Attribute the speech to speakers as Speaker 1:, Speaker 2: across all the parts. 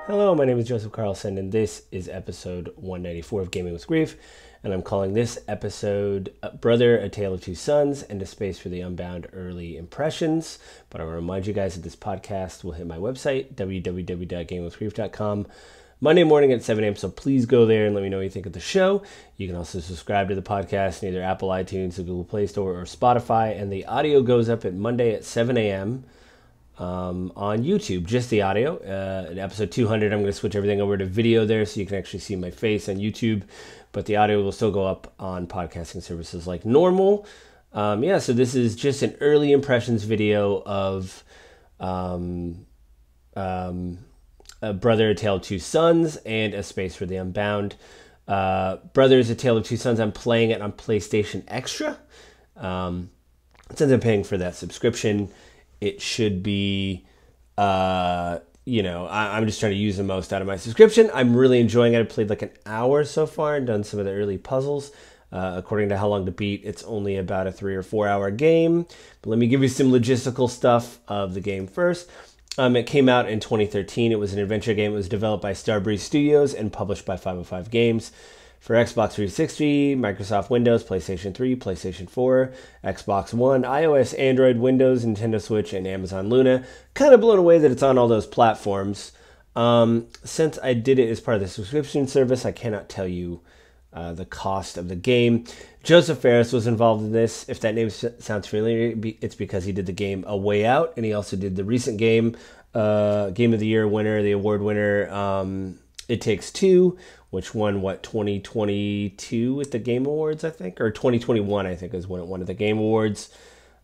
Speaker 1: Hello, my name is Joseph Carlson, and this is episode 194 of Gaming with Grief, and I'm calling this episode Brother, A Tale of Two Sons, and a Space for the Unbound Early Impressions. But I want to remind you guys that this podcast will hit my website, www.gamingwithgrief.com, Monday morning at 7 a.m., so please go there and let me know what you think of the show. You can also subscribe to the podcast in either Apple iTunes, the Google Play Store, or Spotify, and the audio goes up at Monday at 7 a.m., on YouTube, just the audio. In episode 200, I'm going to switch everything over to video there so you can actually see my face on YouTube, but the audio will still go up on podcasting services like normal. So this is just an early impressions video of A Brother, A Tale of Two Sons, and A Space for the Unbound. Brothers, A Tale of Two Sons, I'm playing it on PlayStation Extra. Since I'm paying for that subscription, it should be, I'm just trying to use the most out of my subscription. I'm really enjoying it. I've played like an hour so far and done some of the early puzzles. According to How Long to Beat, it's only about a 3 or 4 hour game. But let me give you some logistical stuff of the game first. It came out in 2013. It was an adventure game. It was developed by Starbreeze Studios and published by 505 Games. For Xbox 360, Microsoft Windows, PlayStation 3, PlayStation 4, Xbox One, iOS, Android, Windows, Nintendo Switch, and Amazon Luna. Kind of blown away that it's on all those platforms. Since I did it as part of the subscription service, I cannot tell you the cost of the game. Joseph Fares was involved in this. If that name sounds familiar, it's because he did the game A Way Out, and he also did the recent game, Game of the Year winner, the award winner, It Takes Two, which won, 2022 at the Game Awards, I think? Or 2021, I think, is when it won at the Game Awards.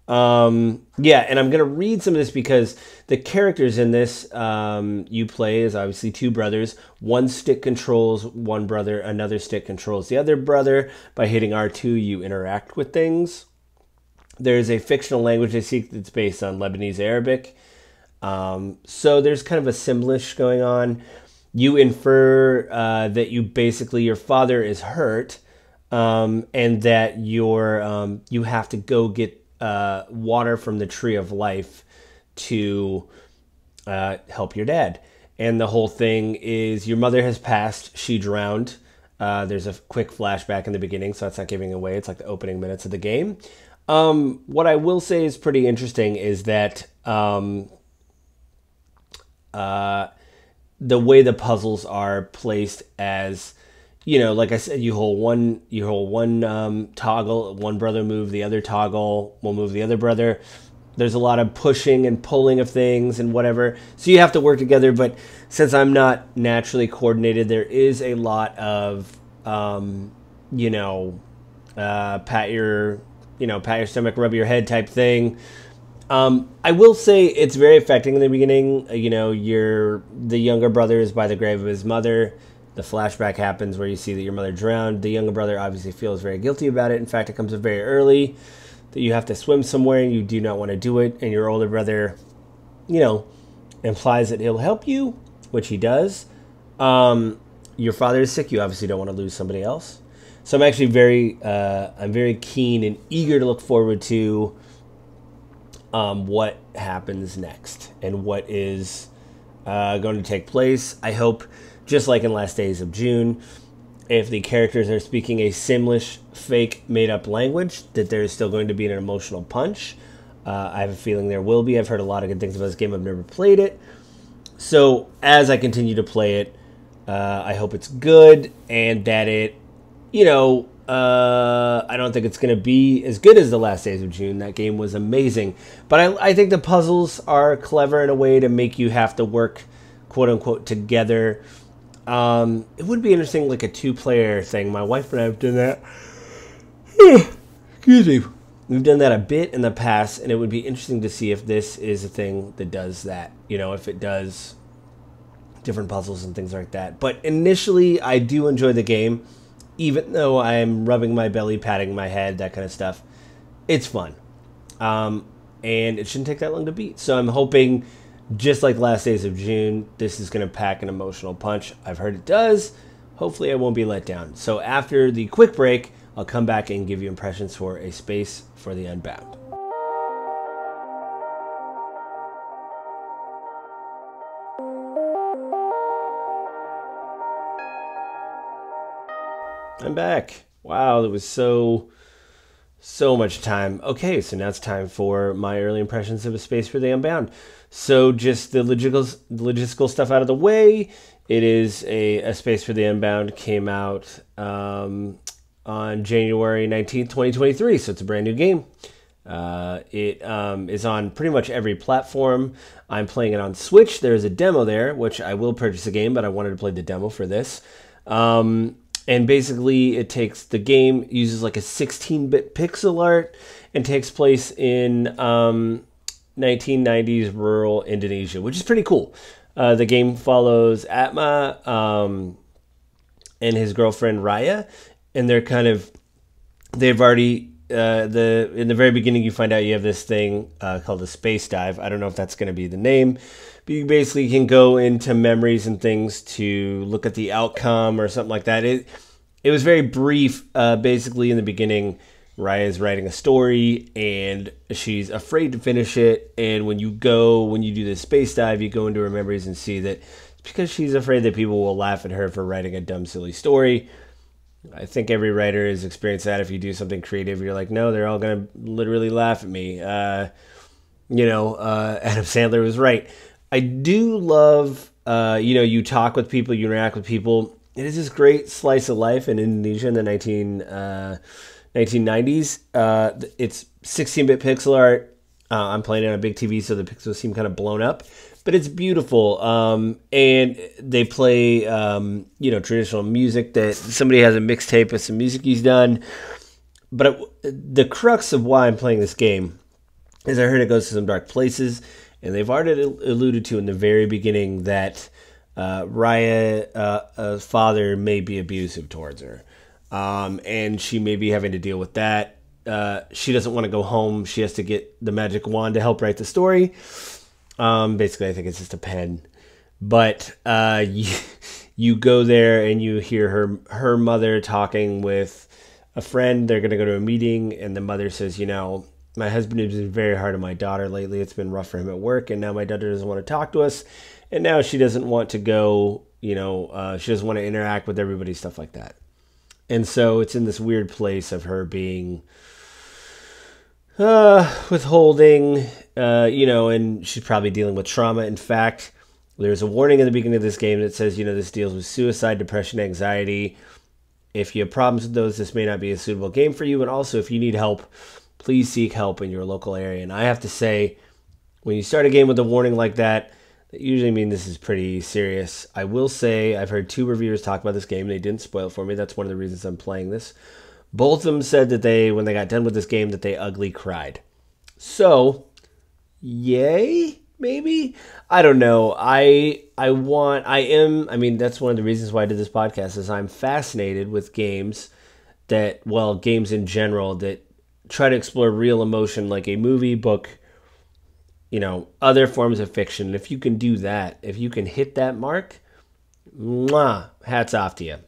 Speaker 1: And I'm going to read some of this because the characters in this you play is obviously two brothers. One stick controls one brother, another stick controls the other brother. By hitting R2, you interact with things. There's a fictional language they speak that's based on Lebanese Arabic. So there's kind of a Simlish going on. You infer that your father is hurt, and that you have to go get water from the Tree of Life to help your dad. And the whole thing is your mother has passed. She drowned. There's a quick flashback in the beginning, so that's not giving away. It's like the opening minutes of the game. What I will say is pretty interesting is that the way the puzzles are placed, as like I said, you hold one toggle, one brother move, the other toggle will move the other brother. There's a lot of pushing and pulling of things and whatever, so you have to work together. But since I'm not naturally coordinated, there is a lot of pat your stomach, rub your head type thing. I will say it's very affecting in the beginning. The younger brother is by the grave of his mother. The flashback happens where you see that your mother drowned. The younger brother obviously feels very guilty about it. In fact, it comes up very early that you have to swim somewhere and you do not want to do it. And your older brother, implies that he'll help you, which he does. Your father is sick. You obviously don't want to lose somebody else. So I'm actually very keen and eager to look forward to what happens next and what is going to take place. I hope, just like in Last Days of June, if the characters are speaking a Simlish, fake, made-up language, that there is still going to be an emotional punch. I have a feeling there will be. I've heard a lot of good things about this game. I've never played it. So as I continue to play it, I hope it's good and that it, I don't think it's going to be as good as The Last Days of June. That game was amazing. But I think the puzzles are clever in a way to make you have to work, quote-unquote, together. It would be interesting, like a two-player thing. My wife and I have done that. Excuse me. We've done that a bit in the past, and it would be interesting to see if this is a thing that does that. If it does different puzzles and things like that. But initially, I do enjoy the game. Even though I'm rubbing my belly, patting my head, that kind of stuff, it's fun. And it shouldn't take that long to beat. So I'm hoping, just like Last Days of June, this is going to pack an emotional punch. I've heard it does. Hopefully I won't be let down. So after the quick break, I'll come back and give you impressions for A Space for the Unbound. I'm back. Wow, it was so much time. Okay, so now it's time for my early impressions of A Space for the Unbound. So just the logistical stuff out of the way. It is A Space for the Unbound came out on January 19th, 2023. So it's a brand new game. It is on pretty much every platform. I'm playing it on Switch. There's a demo there, which I will purchase the game, but I wanted to play the demo for this. And basically, it takes the game uses like a 16-bit pixel art and takes place in 1990s rural Indonesia, which is pretty cool. The game follows Atma and his girlfriend Raya, and they've already in the very beginning you find out you have this thing called a space dive. I don't know if that's going to be the name, but you basically can go into memories and things to look at the outcome or something like that. It was very brief. Basically, in the beginning, Raya is writing a story and she's afraid to finish it. And when you do this space dive, you go into her memories and see that it's because she's afraid that people will laugh at her for writing a dumb, silly story. I think every writer has experienced that. If you do something creative, you're like, no, they're all going to literally laugh at me. Adam Sandler was right. I do love, you talk with people, you interact with people. It is this great slice of life in Indonesia in the 1990s. It's 16-bit pixel art. I'm playing it on a big TV, so the pixels seem kind of blown up. But it's beautiful, and they play, traditional music that somebody has a mixtape of some music he's done. But the crux of why I'm playing this game is I heard it goes to some dark places, and they've already alluded to in the very beginning that Raya's father may be abusive towards her, and she may be having to deal with that. She doesn't want to go home. She has to get the magic wand to help write the story. Basically, I think it's just a pen. But you go there and you hear her mother talking with a friend. They're going to go to a meeting, and the mother says, my husband has been very hard on my daughter lately. It's been rough for him at work, and now my daughter doesn't want to talk to us. And now she doesn't want to go, she doesn't want to interact with everybody, stuff like that. And so it's in this weird place of her being withholding, and she's probably dealing with trauma. In fact, there's a warning in the beginning of this game that says, this deals with suicide, depression, anxiety. If you have problems with those, this may not be a suitable game for you. And also, if you need help, please seek help in your local area. And I have to say, when you start a game with a warning like that, that usually means this is pretty serious. I will say, I've heard 2 reviewers talk about this game. They didn't spoil it for me. That's one of the reasons I'm playing this. Both of them said that when they got done with this game, that they ugly cried. So, yay, maybe? I don't know. That's one of the reasons why I did this podcast is I'm fascinated with games games in general that try to explore real emotion like a movie, book, other forms of fiction. If you can do that, if you can hit that mark, hats off to you.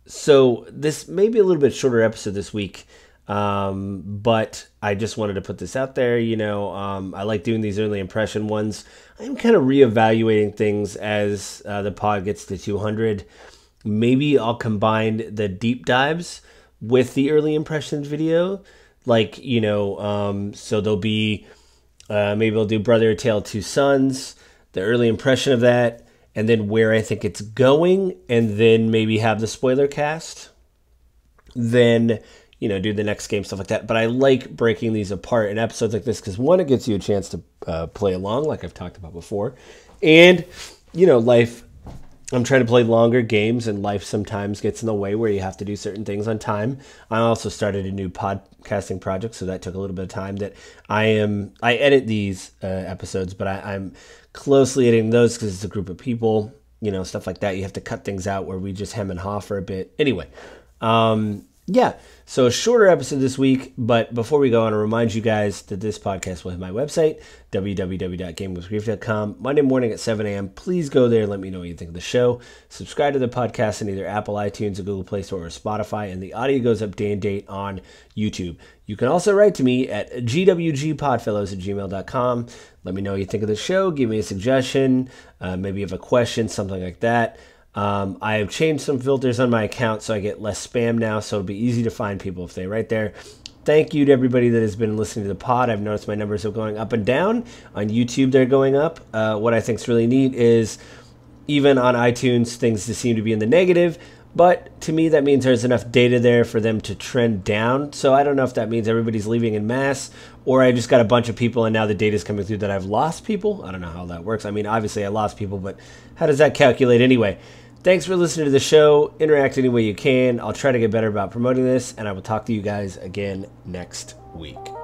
Speaker 1: So this may be a little bit shorter episode this week, but I just wanted to put this out there. I like doing these early impression ones. I'm kind of reevaluating things as the pod gets to 200. Maybe I'll combine the deep dives with the early impressions video. So there'll be, maybe I'll do Brother, A Tale of Two Sons, the early impression of that, and then where I think it's going, and then maybe have the spoiler cast. Then, do the next game, stuff like that. But I like breaking these apart in episodes like this because, one, it gives you a chance to play along, like I've talked about before. And, life, I'm trying to play longer games, and life sometimes gets in the way where you have to do certain things on time. I also started a new podcasting project, so that took a little bit of time. That I edit these episodes, but I'm closely editing those because it's a group of people, stuff like that. You have to cut things out where we just hem and haw for a bit. Anyway, so a shorter episode this week, but before we go, I want to remind you guys that this podcast will hit my website, www.gamewithgrief.com, Monday morning at 7 a.m. Please go there and let me know what you think of the show. Subscribe to the podcast in either Apple, iTunes, or Google Play Store, or Spotify, and the audio goes up day and date on YouTube. You can also write to me at gwgpodfellows@gmail.com. Let me know what you think of the show. Give me a suggestion. Maybe you have a question, something like that. I have changed some filters on my account so I get less spam now, so it'll be easy to find people if they're right there. Thank you to everybody that has been listening to the pod. I've noticed my numbers are going up and down. On YouTube, they're going up. What I think is really neat is even on iTunes, things just seem to be in the negative. But to me, that means there's enough data there for them to trend down. So I don't know if that means everybody's leaving en masse, or I just got a bunch of people and now the data's coming through that I've lost people. I don't know how that works. I mean, obviously I lost people, but how does that calculate anyway? Thanks for listening to the show. Interact any way you can. I'll try to get better about promoting this, and I will talk to you guys again next week.